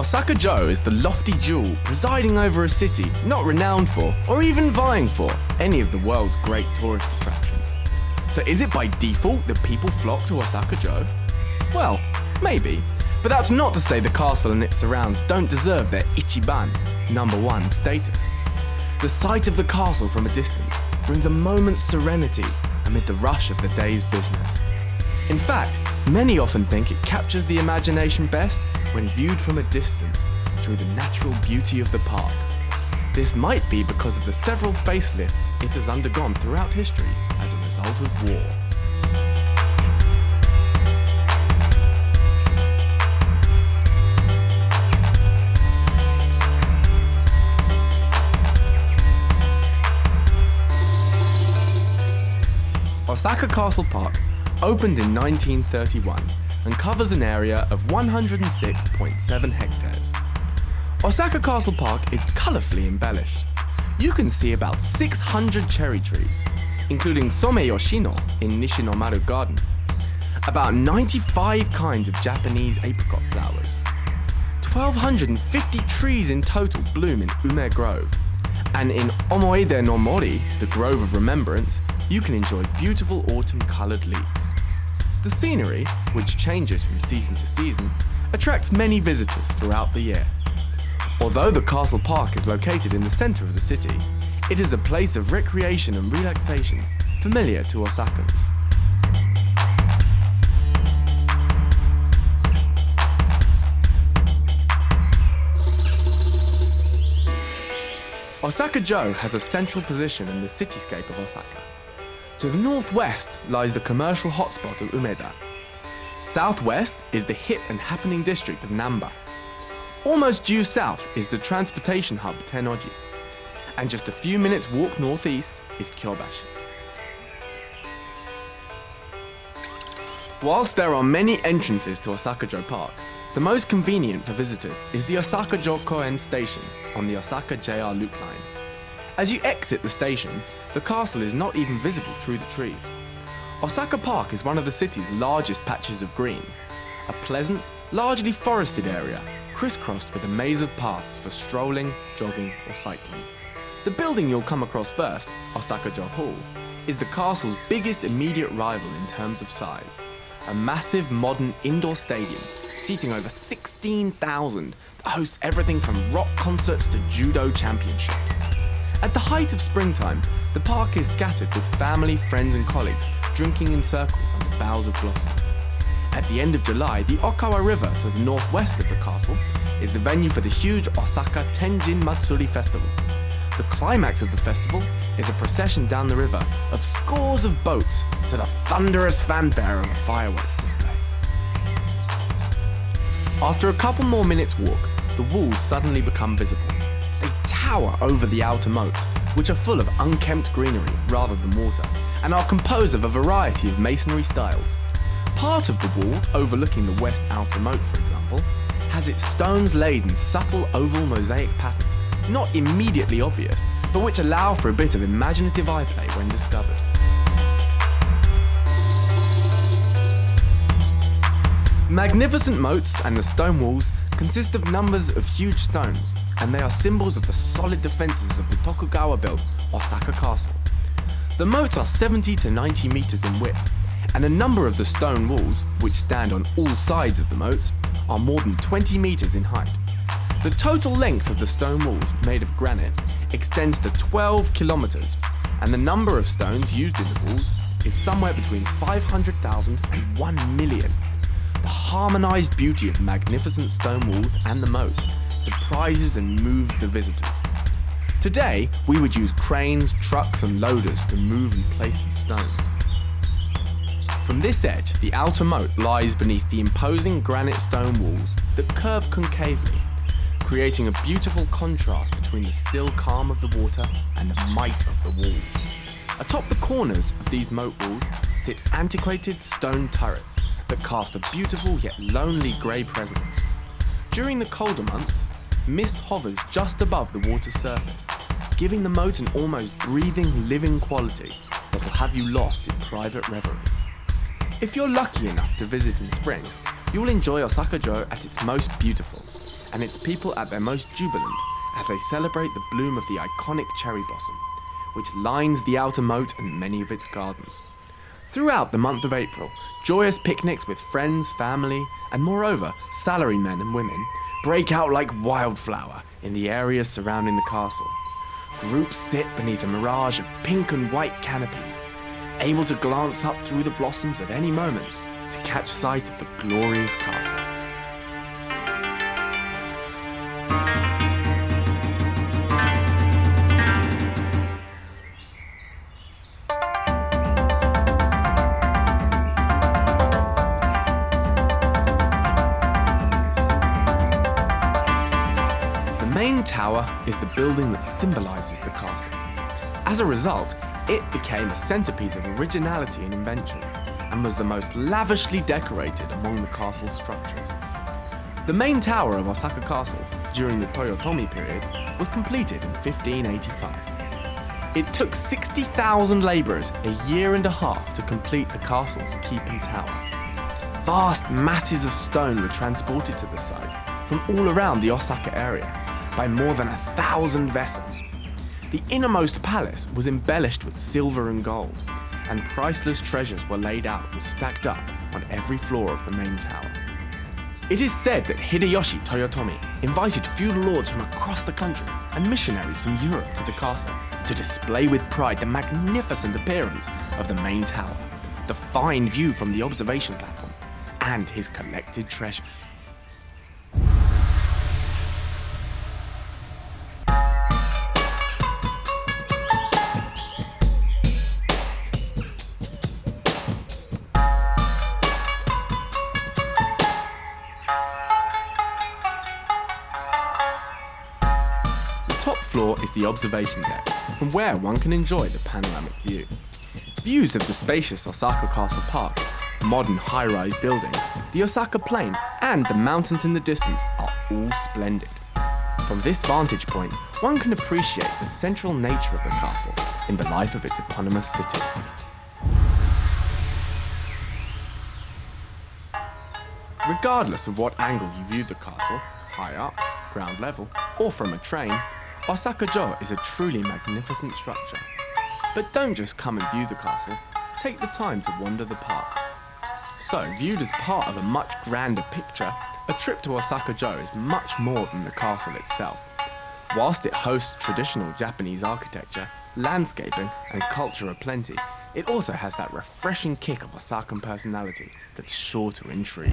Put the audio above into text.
Osaka-jo is the lofty jewel presiding over a city not renowned for, or even vying for, any of the world's great tourist attractions. So is it by default that people flock to Osaka-jo? Well, maybe, but that's not to say the castle and its surrounds don't deserve their Ichiban, number one status. The sight of the castle from a distance brings a moment's serenity amid the rush of the day's business. In fact, many often think it captures the imagination best when viewed from a distance through the natural beauty of the park. This might be because of the several facelifts it has undergone throughout history as a result of war. Osaka Castle Park opened in 1931 and covers an area of 106.7 hectares. Osaka Castle Park is colourfully embellished. You can see about 600 cherry trees, including Someyoshino in Nishinomaru Garden, about 95 kinds of Japanese apricot flowers, 1,250 trees in total bloom in Ume Grove, and in Omoide no Mori, the Grove of Remembrance, you can enjoy beautiful autumn-coloured leaves. The scenery, which changes from season to season, attracts many visitors throughout the year. Although the castle park is located in the centre of the city, it is a place of recreation and relaxation familiar to Osakans. Osaka-jo has a central position in the cityscape of Osaka. To the northwest lies the commercial hotspot of Umeda. Southwest is the hip and happening district of Namba. Almost due south is the transportation hub Tennoji. And just a few minutes walk northeast is Kyobashi. Whilst there are many entrances to Osaka-jo Park, the most convenient for visitors is the Osaka-jo Koen station on the Osaka JR Loop line. As you exit the station, the castle is not even visible through the trees. Osaka Park is one of the city's largest patches of green, a pleasant, largely forested area crisscrossed with a maze of paths for strolling, jogging or cycling. The building you'll come across first, Osaka-jo Hall, is the castle's biggest immediate rival in terms of size. A massive modern indoor stadium seating over 16,000 that hosts everything from rock concerts to judo championships. At the height of springtime, the park is scattered with family, friends and colleagues drinking in circles under boughs of blossom. At the end of July, the Okawa River to the northwest of the castle is the venue for the huge Osaka Tenjin Matsuri festival. The climax of the festival is a procession down the river of scores of boats to the thunderous fanfare of a fireworks display. After a couple more minutes walk, the walls suddenly become visible. They tower over the outer moats, which are full of unkempt greenery rather than water, and are composed of a variety of masonry styles. Part of the wall, overlooking the west outer moat for example, has its stones laid in subtle oval mosaic patterns, not immediately obvious, but which allow for a bit of imaginative eye play when discovered. Magnificent moats and the stone walls consist of numbers of huge stones, and they are symbols of the solid defences of the Tokugawa-built Osaka Castle. The moats are 70 to 90 metres in width, and a number of the stone walls, which stand on all sides of the moats, are more than 20 metres in height. The total length of the stone walls, made of granite, extends to 12 kilometres, and the number of stones used in the walls is somewhere between 500,000 and 1 million. The harmonised beauty of magnificent stone walls and the moats surprises and moves the visitors. Today, we would use cranes, trucks and loaders to move and place the stones. From this edge, the outer moat lies beneath the imposing granite stone walls that curve concavely, creating a beautiful contrast between the still calm of the water and the might of the walls. Atop the corners of these moat walls sit antiquated stone turrets that cast a beautiful yet lonely grey presence. During the colder months, mist hovers just above the water's surface, giving the moat an almost breathing, living quality that will have you lost in private reverie. If you're lucky enough to visit in spring, you will enjoy Osaka-jo at its most beautiful, and its people at their most jubilant as they celebrate the bloom of the iconic cherry blossom, which lines the outer moat and many of its gardens. Throughout the month of April, joyous picnics with friends, family, and moreover, salarymen and women break out like wildflower in the areas surrounding the castle. Groups sit beneath a mirage of pink and white canopies, able to glance up through the blossoms at any moment to catch sight of the glorious castle. The main tower is the building that symbolizes the castle. As a result, it became a centerpiece of originality and invention, and was the most lavishly decorated among the castle's structures. The main tower of Osaka Castle, during the Toyotomi period, was completed in 1585. It took 60,000 labourers a year and a half to complete the castle's keep and tower. Vast masses of stone were transported to the site from all around the Osaka area by more than 1,000 vessels. The innermost palace was embellished with silver and gold, and priceless treasures were laid out and stacked up on every floor of the main tower. It is said that Hideyoshi Toyotomi invited feudal lords from across the country and missionaries from Europe to the castle to display with pride the magnificent appearance of the main tower, the fine view from the observation platform, and his collected treasures. The top floor is the observation deck, from where one can enjoy the panoramic view. Views of the spacious Osaka Castle Park, modern high-rise buildings, the Osaka Plain, and the mountains in the distance are all splendid. From this vantage point, one can appreciate the central nature of the castle in the life of its eponymous city. Regardless of what angle you view the castle, high up, ground level, or from a train, Osaka-jo is a truly magnificent structure. But don't just come and view the castle, take the time to wander the park. So, viewed as part of a much grander picture, a trip to Osaka-jo is much more than the castle itself. Whilst it hosts traditional Japanese architecture, landscaping, and culture aplenty, it also has that refreshing kick of Osakan personality that's sure to intrigue.